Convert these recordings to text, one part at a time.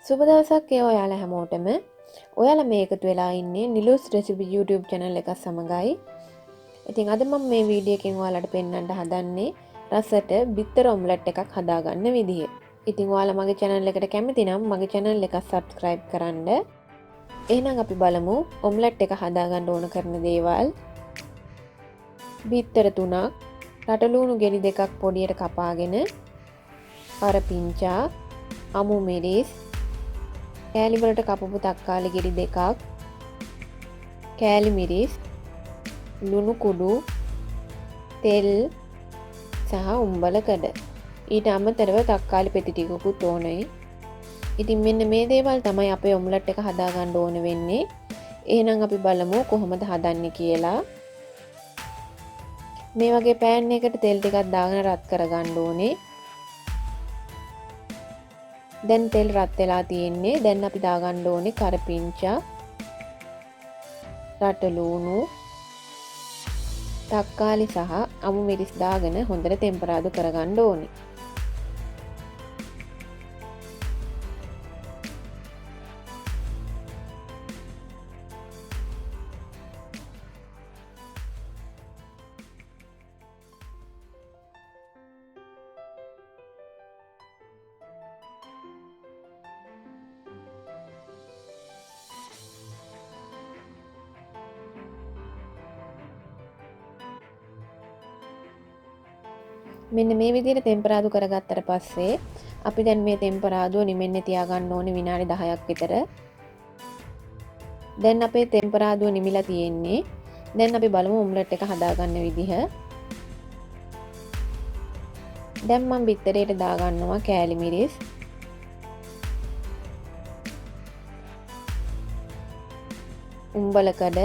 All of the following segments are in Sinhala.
සුබ දවසක් ඔයාලා හැමෝටම. ඔයාලා මේ එකතු වෙලා ඉන්නේ නිලුස් රෙසිපි YouTube channel එක සමගයි. ඉතින් අද මම මේ වීඩියෝ එකෙන් ඔයාලට පෙන්වන්න හදන්නේ රසට බිත්තර ඔම්ලට් එකක් හදාගන්න විදිය. ඉතින් ඔයාලා මගේ channel එකට කැමති නම් මගේ channel එක subscribe කරන්න. එහෙනම් අපි බලමු ඔම්ලට් එක හදාගන්න ඕන කරන දේවල්. බිත්තර 3ක්, රටලූණු ගෙඩි 2ක් පොඩියට කපාගෙන, අරපිංචා, අමු මිරිස්, කෑලි වලට කපපු තක්කාලි ගෙඩි 2ක්, කෑලි මිරිස්, ලුණු කුඩු, තෙල් සහ උම්බලකඩ. ඊට අමතරව තක්කාලි පෙති ටිකකුත් ඕනේ. ඉතින් මෙන්න මේ දේවල් තමයි අපේ ඔම්ලට් එක හදාගන්න ඕන වෙන්නේ. එහෙනම් අපි බලමු කොහොමද හදන්නේ කියලා. මේ වගේ පෑන් එකකට තෙල් ටිකක් දාගෙන රත් කරගන්න ඕනේ. දැන් තෙල් රත් වෙලා තියෙන්නේ. දැන් අපි දාගන්න ඕනේ කරපිංචා, රටලූණු, තක්කාලි සහ අමු මිරිස් දාගෙන හොඳට තෙම්පරාදු කරගන්න ඕනේ. මෙන්න මේ විදිහට ටෙම්පරාදු කරගත්තට පස්සේ අපි දැන් මේ ටෙම්පරාදුව නිමෙන්න තියාගන්න ඕනේ විනාඩි 10ක් විතර. දැන් අපේ ටෙම්පරාදුව නිමිලා තියෙන්නේ. දැන් අපි බලමු ඔම්ලට් එක හදාගන්න විදිහ. දැන් මම බිත්තරේට දාගන්නවා කෑලි මිරිස්, උම්බලකඩ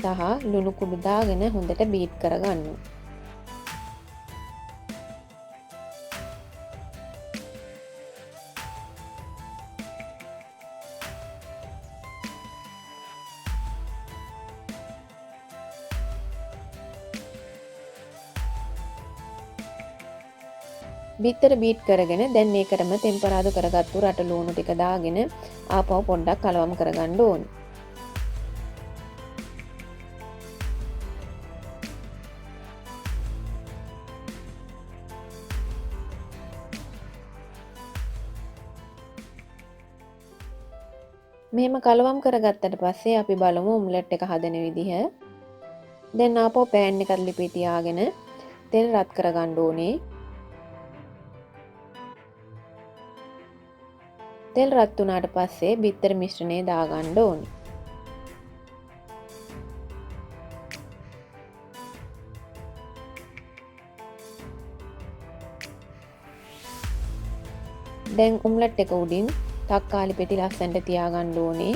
සහ ලුණු කුඩු දාගෙන හොඳට බීට් කරගන්න. බිත්තර බීට් කරගෙන දැන් ඒකටම ටෙම්පරාදු කරගත්තු රටලූණු ටික දාගෙන ආපහු පොඩ්ඩක් කලවම් කරගන්න ඕනේ. මෙහෙම කලවම් කරගත්තට පස්සේ අපි බලමු ඔම්ලට් එක හදන විදිහ. දැන් ආපහු පෑන් එකට ලිපි තියාගෙන තෙල් රත් කරගන්න ඕනේ. තෙල් රත් වුණාට පස්සේ බිත්තර මිශ්‍රණය දාගන්න ඕනේ. දැන් ඔම්ලට් එක උඩින් තක්කාලි පෙති ලස්සනට තියාගන්න ඕනේ.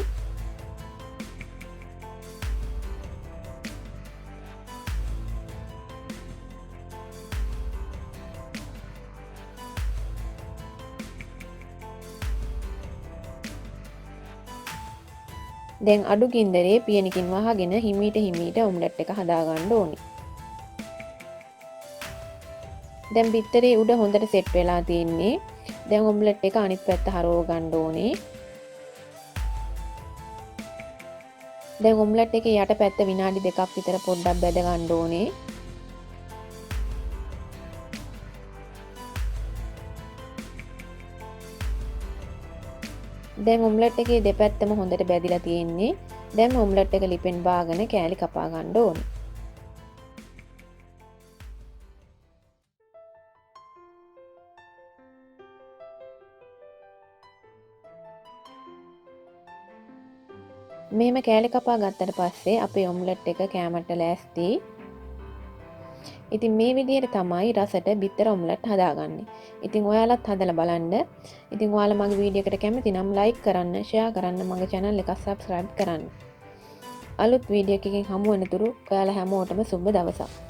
දැන් අඩු ගින්දරේ පියනකින් වහගෙන හිමීට ඔම්ලට් එක හදාගන්න ඕනේ. දැන් බිත්තරේ උඩ හොඳට සෙට් වෙලා තියෙන්නේ. දැන් ඔම්ලට් එක අනිත් පැත්ත හරව ගන්න ඕනේ. දැන් ඔම්ලට් එකේ යට පැත්ත විනාඩි 2ක් විතර පොඩ්ඩක් බැද ගන්න ඕනේ. දැන් ඔම්ලට් එකේ දෙපැත්තම හොඳට බැදිලා තියෙන්නේ. දැන් ඔම්ලට් එක ලිපෙන් බාගෙන කෑලි කපා ගන්න ඕනේ. මෙහෙම කෑලි කපා ගත්තට පස්සේ අපේ ඔම්ලට් එක කෑමට ලෑස්ති. ඉතින් මේ විදිහට තමයි රසට බිත්තර ඔම්ලට් හදාගන්නේ. ඉතින් ඔයාලත් හදලා බලන්න. ඉතින් ඔයාලා මගේ වීඩියෝ එකට කැමති නම් like කරන්න, share කරන්න, මගේ channel එක subscribe කරන්න. අලුත් වීඩියෝ එකකින් හමු වෙනතුරු ඔයාලා හැමෝටම සුබ දවසක්.